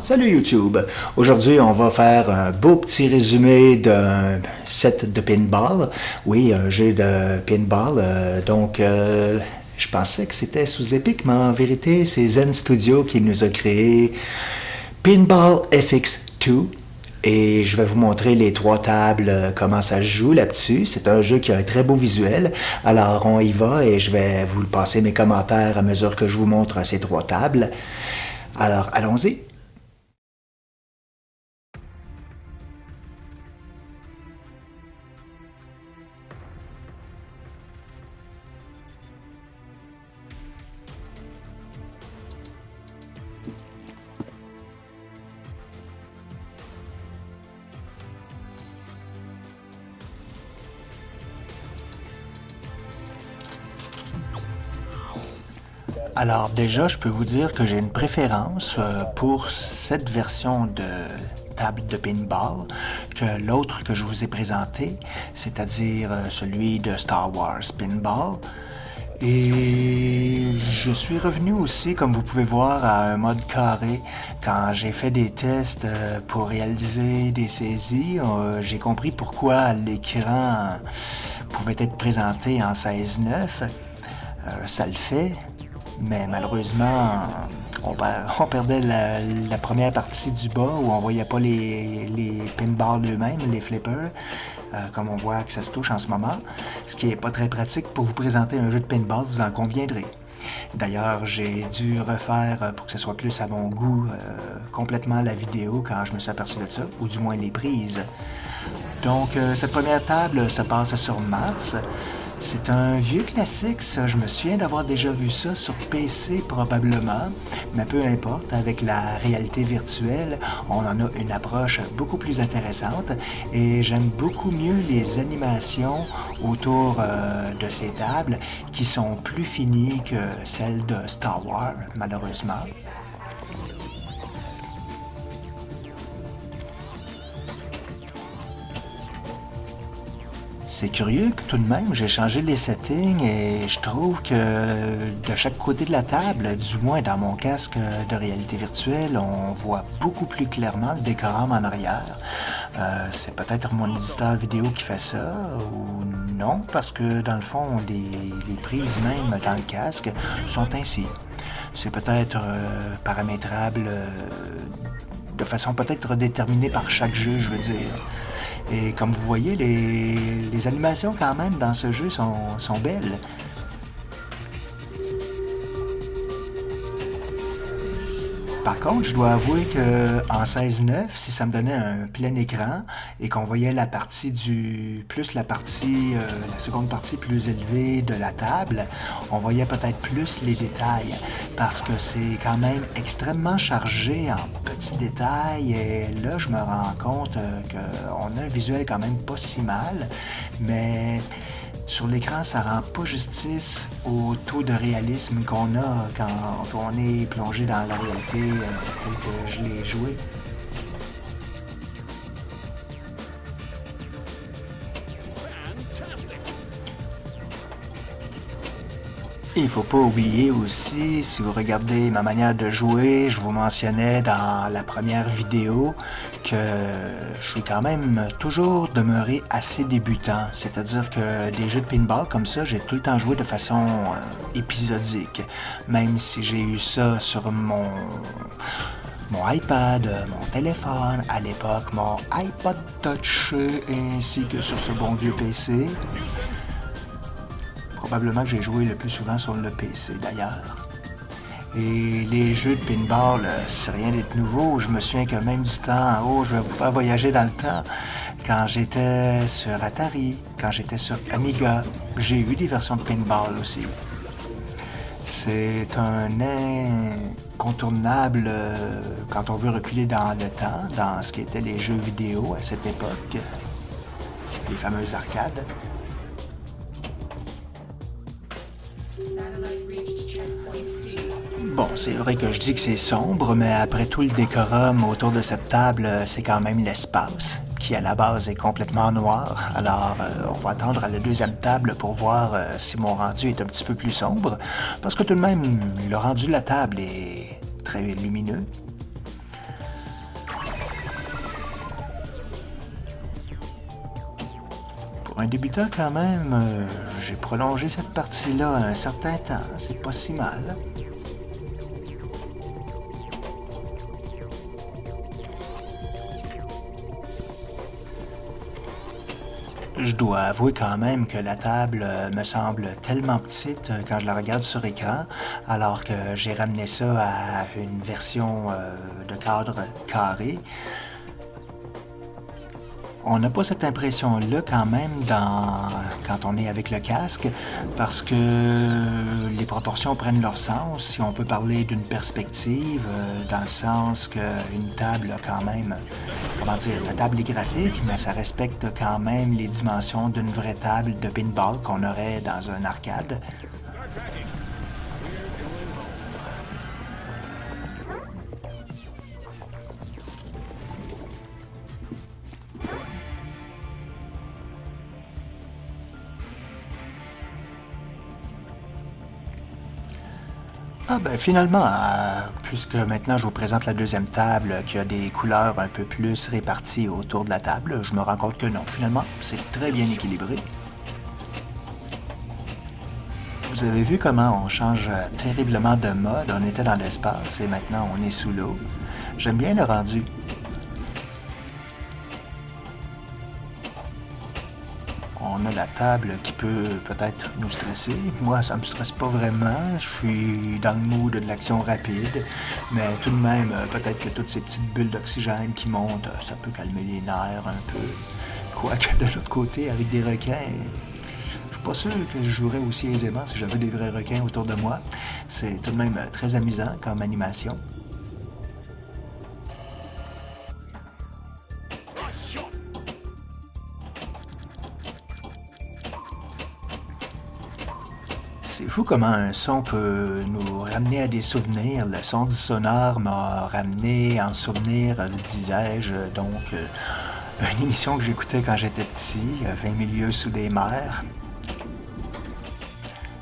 Salut YouTube! Aujourd'hui, on va faire un beau petit résumé d'un set de pinball. Oui, un jeu de pinball. Je pensais que c'était sous Epic, mais en vérité, c'est Zen Studio qui nous a créé Pinball FX2. Et je vais vous montrer les trois tables, comment ça se joue là-dessus. C'est un jeu qui a un très beau visuel. Alors, on y va et je vais vous passer mes commentaires à mesure que je vous montre ces trois tables. Alors, allons-y! Alors déjà, je peux vous dire que j'ai une préférence pour cette version de table de pinball que l'autre que je vous ai présenté, c'est-à-dire celui de Star Wars Pinball. Et je suis revenu aussi, comme vous pouvez voir, à un mode carré. Quand j'ai fait des tests pour réaliser des saisies, j'ai compris pourquoi l'écran pouvait être présenté en 16:9. Ça le fait. Mais malheureusement, on perdait la première partie du bas où on voyait pas les pinballs eux-mêmes, les flippers, comme on voit que ça se touche en ce moment, ce qui est pas très pratique pour vous présenter un jeu de pinball, vous en conviendrez. D'ailleurs, j'ai dû refaire, pour que ce soit plus à mon goût, complètement la vidéo quand je me suis aperçu de ça, ou du moins les prises. Donc, cette première table se passe sur Mars. C'est un vieux classique, ça. Je me souviens d'avoir déjà vu ça sur PC probablement, mais peu importe, avec la réalité virtuelle, on en a une approche beaucoup plus intéressante et j'aime beaucoup mieux les animations autour de ces tables qui sont plus finies que celles de Star Wars, malheureusement. C'est curieux que tout de même, j'ai changé les settings et je trouve que de chaque côté de la table, du moins dans mon casque de réalité virtuelle, on voit beaucoup plus clairement le décorum en arrière. C'est peut-être mon éditeur vidéo qui fait ça ou non, parce que dans le fond, les prises même dans le casque sont ainsi. C'est peut-être paramétrable de façon peut-être déterminée par chaque jeu, je veux dire. Et comme vous voyez, les animations quand même dans ce jeu sont belles. Par contre, je dois avouer qu'en 16:9, si ça me donnait un plein écran et qu'on voyait la partie la seconde partie plus élevée de la table, on voyait peut-être plus les détails parce que c'est quand même extrêmement chargé en petits détails et là, je me rends compte qu'on a un visuel quand même pas si mal, mais sur l'écran, ça rend pas justice au taux de réalisme qu'on a quand on est plongé dans la réalité telle que je l'ai joué. Il faut pas oublier aussi, si vous regardez ma manière de jouer, je vous mentionnais dans la première vidéo que je suis quand même toujours demeuré assez débutant. C'est-à-dire que des jeux de pinball comme ça, j'ai tout le temps joué de façon épisodique. Même si j'ai eu ça sur mon iPad, mon téléphone, à l'époque mon iPod Touch, ainsi que sur ce bon vieux PC. Probablement que j'ai joué le plus souvent sur le PC d'ailleurs. Et les jeux de pinball, c'est rien d'être nouveau. Je me souviens que même du temps, je vais vous faire voyager dans le temps. Quand j'étais sur Atari, quand j'étais sur Amiga, j'ai eu des versions de pinball aussi. C'est un incontournable quand on veut reculer dans le temps, dans ce qui étaient les jeux vidéo à cette époque, les fameuses arcades. Bon, c'est vrai que je dis que c'est sombre, mais après tout le décorum autour de cette table, c'est quand même l'espace, qui à la base est complètement noir. Alors, on va attendre à la deuxième table pour voir si mon rendu est un petit peu plus sombre, parce que tout de même, le rendu de la table est très lumineux. Pour un débutant quand même, j'ai prolongé cette partie-là un certain temps. C'est pas si mal. Je dois avouer quand même que la table me semble tellement petite quand je la regarde sur écran, alors que j'ai ramené ça à une version de cadre carré. On n'a pas cette impression-là quand même quand on est avec le casque, parce que les proportions prennent leur sens. Si on peut parler d'une perspective, dans le sens qu'une table a quand même, comment dire, la table est graphique, mais ça respecte quand même les dimensions d'une vraie table de pinball qu'on aurait dans un arcade. Ah ben finalement, puisque maintenant je vous présente la deuxième table qui a des couleurs un peu plus réparties autour de la table, je me rends compte que non, finalement, c'est très bien équilibré. Vous avez vu comment on change terriblement de mode? On était dans l'espace et maintenant on est sous l'eau. J'aime bien le rendu. On a la table qui peut peut-être nous stresser. Moi, ça me stresse pas vraiment. Je suis dans le mood de l'action rapide. Mais tout de même, peut-être que toutes ces petites bulles d'oxygène qui montent, ça peut calmer les nerfs un peu. Quoique de l'autre côté, avec des requins, je suis pas sûr que je jouerais aussi aisément si j'avais des vrais requins autour de moi. C'est tout de même très amusant comme animation. C'est fou comment un son peut nous ramener à des souvenirs. Le son du sonar m'a ramené en souvenir, disais-je, donc une émission que j'écoutais quand j'étais petit, 20 milieux sous les mers.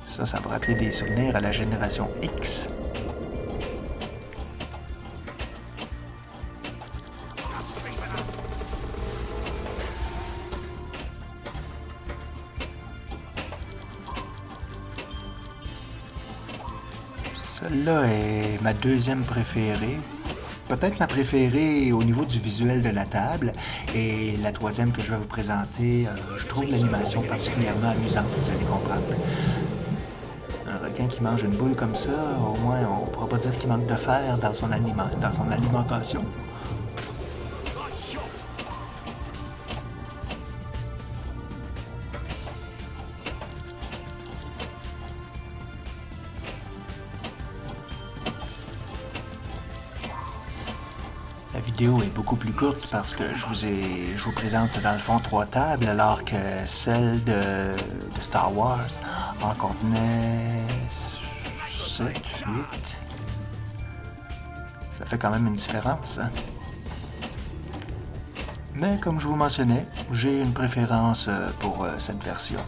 Ça me rappelait des souvenirs à la génération X. Celle-là est ma deuxième préférée. Peut-être ma préférée au niveau du visuel de la table. Et la troisième que je vais vous présenter, je trouve l'animation particulièrement amusante, vous allez comprendre. Un requin qui mange une boule comme ça, au moins on ne pourra pas dire qu'il manque de fer dans son alimentation. La vidéo est beaucoup plus courte parce que je vous présente dans le fond 3 tables alors que celle de Star Wars en contenait 7, 8. Ça fait quand même une différence, hein? Mais comme je vous mentionnais, j'ai une préférence pour cette version.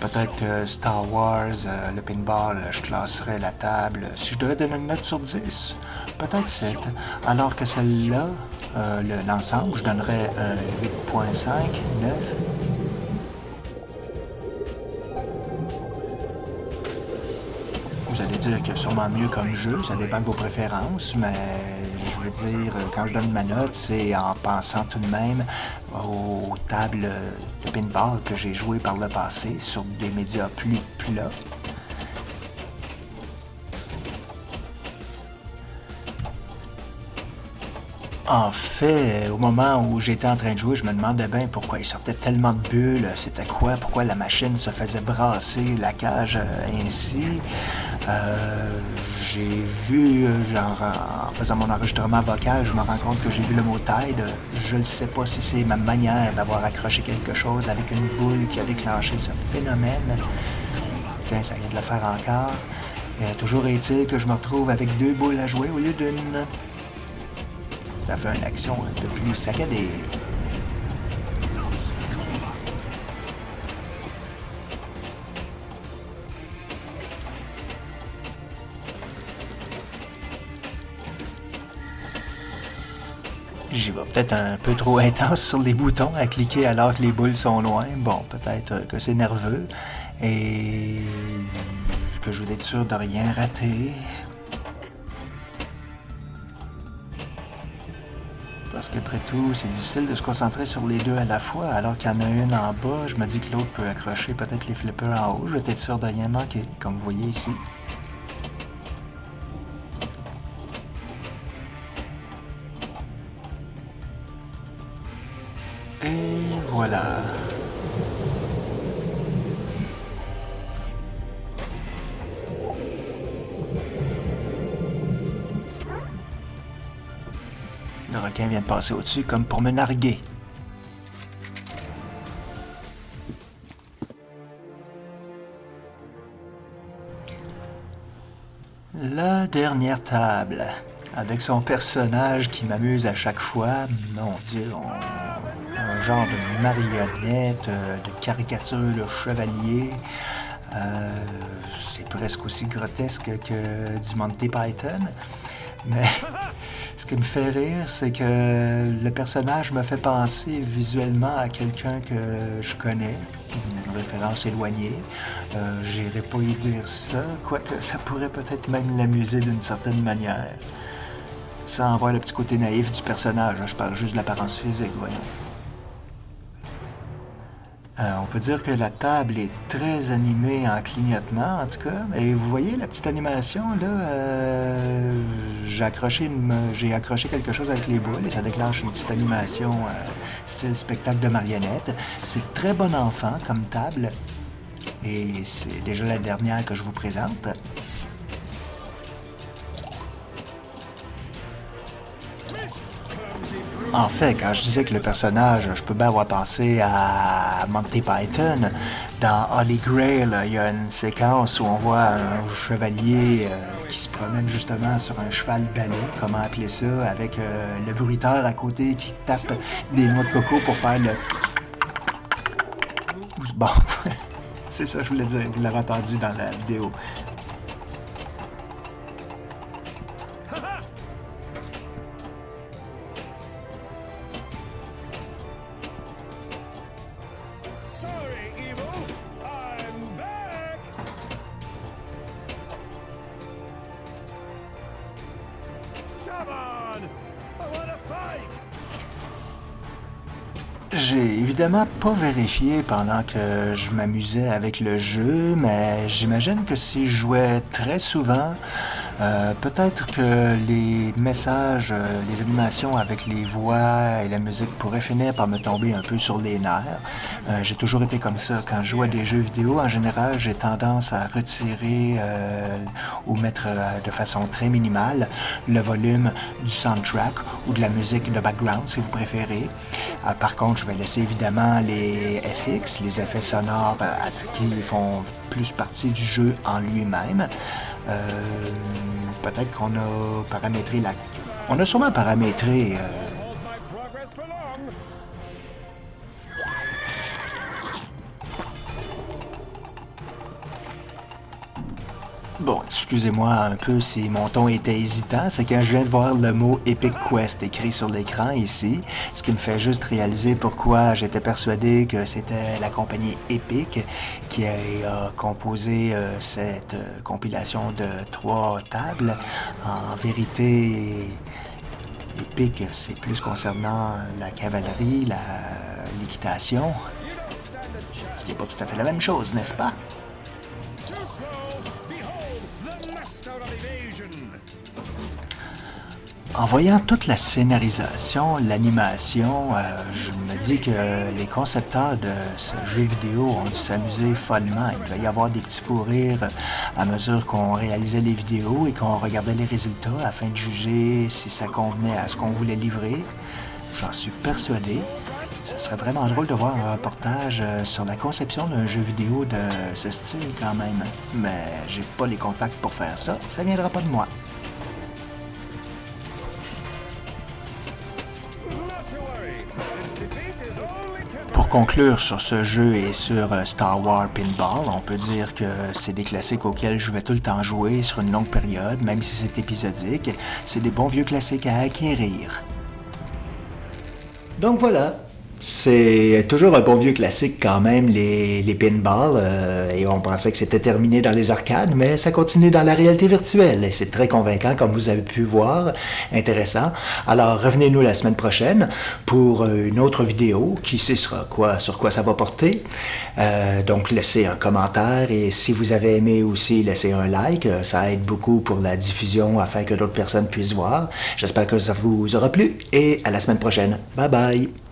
Peut-être que Star Wars, le pinball, je classerais la table, si je devais donner une note sur 10, peut-être 7. Alors que celle-là, l'ensemble, je donnerais un 8.5, 9. Vous allez dire qu'il y a sûrement mieux comme jeu, ça dépend de vos préférences, mais je veux dire, quand je donne ma note, c'est en pensant tout de même aux tables de pinball que j'ai jouées par le passé sur des médias plus plats. En fait, au moment où j'étais en train de jouer, je me demandais bien pourquoi il sortait tellement de bulles, c'était quoi, pourquoi la machine se faisait brasser la cage ainsi. J'ai vu, genre, en faisant mon enregistrement vocal, je me rends compte que j'ai vu le mot tide. Je ne sais pas si c'est ma manière d'avoir accroché quelque chose avec une boule qui a déclenché ce phénomène. Tiens, ça vient de le faire encore. Toujours est-il que je me retrouve avec 2 boules à jouer au lieu d'une. Ça fait une action un peu plus saccadée. J'y vais peut-être un peu trop intense sur les boutons à cliquer alors que les boules sont loin. Bon, peut-être que c'est nerveux et que je veux être sûr de rien rater. Parce qu'après tout, c'est difficile de se concentrer sur les deux à la fois, alors qu'il y en a une en bas, je me dis que l'autre peut accrocher peut-être les flippers en haut. Je vais être sûr de rien manquer, comme vous voyez ici. Et voilà. Le requin vient de passer au-dessus comme pour me narguer. La dernière table, avec son personnage qui m'amuse à chaque fois. Mon Dieu, un genre de marionnette, de caricature de chevalier. C'est presque aussi grotesque que du Monty Python. Mais ce qui me fait rire, c'est que le personnage me fait penser visuellement à quelqu'un que je connais, une référence éloignée. J'irai pas y dire ça, quoique ça pourrait peut-être même l'amuser d'une certaine manière. Sans voir le petit côté naïf du personnage, je parle juste de l'apparence physique, voyons. On peut dire que la table est très animée en clignotement, en tout cas. Et vous voyez la petite animation, là, j'ai accroché quelque chose avec les boules et ça déclenche une petite animation style spectacle de marionnettes. C'est très bon enfant comme table. Et c'est déjà la dernière que je vous présente. En fait, quand je disais que le personnage, je peux bien avoir pensé à Monty Python, dans Holy Grail, il y a une séquence où on voit un chevalier qui se promène justement sur un cheval balai, comment appeler ça, avec le bruiteur à côté qui tape des noix de coco pour faire le... Bon, c'est ça que je voulais dire, vous l'avez entendu dans la vidéo. J'ai évidemment pas vérifié pendant que je m'amusais avec le jeu, mais j'imagine que si je jouais très souvent, peut-être que les messages, les animations avec les voix et la musique pourraient finir par me tomber un peu sur les nerfs. J'ai toujours été comme ça. Quand je joue à des jeux vidéo, en général, j'ai tendance à retirer ou mettre de façon très minimale le volume du soundtrack ou de la musique de background, si vous préférez. Par contre, je vais laisser évidemment les FX, les effets sonores qui font plus partie du jeu en lui-même. Peut-être qu'on a paramétré la... On a sûrement paramétré... Bon, excusez-moi un peu si mon ton était hésitant, c'est quand je viens de voir le mot Epic Quest écrit sur l'écran ici, ce qui me fait juste réaliser pourquoi j'étais persuadé que c'était la compagnie Epic qui a composé cette compilation de 3 tables. En vérité, Epic, c'est plus concernant la cavalerie, l'équitation, ce qui n'est pas tout à fait la même chose, n'est-ce pas? En voyant toute la scénarisation, l'animation, je me dis que les concepteurs de ce jeu vidéo ont dû s'amuser follement. Il devait y avoir des petits fous rires à mesure qu'on réalisait les vidéos et qu'on regardait les résultats afin de juger si ça convenait à ce qu'on voulait livrer. J'en suis persuadé. Ce serait vraiment drôle de voir un reportage sur la conception d'un jeu vidéo de ce style quand même. Mais j'ai pas les contacts pour faire ça, ça viendra pas de moi. Pour conclure sur ce jeu et sur Star Wars Pinball, on peut dire que c'est des classiques auxquels je vais tout le temps jouer sur une longue période, même si c'est épisodique. C'est des bons vieux classiques à acquérir. Donc voilà, c'est toujours un bon vieux classique quand même, les pinballs, et on pensait que c'était terminé dans les arcades, mais ça continue dans la réalité virtuelle, et c'est très convaincant, comme vous avez pu voir, intéressant. Alors revenez-nous la semaine prochaine pour une autre vidéo, qui sait sera quoi, sur quoi ça va porter. Donc laissez un commentaire, et si vous avez aimé aussi, laissez un like, ça aide beaucoup pour la diffusion afin que d'autres personnes puissent voir. J'espère que ça vous aura plu, et à la semaine prochaine. Bye bye!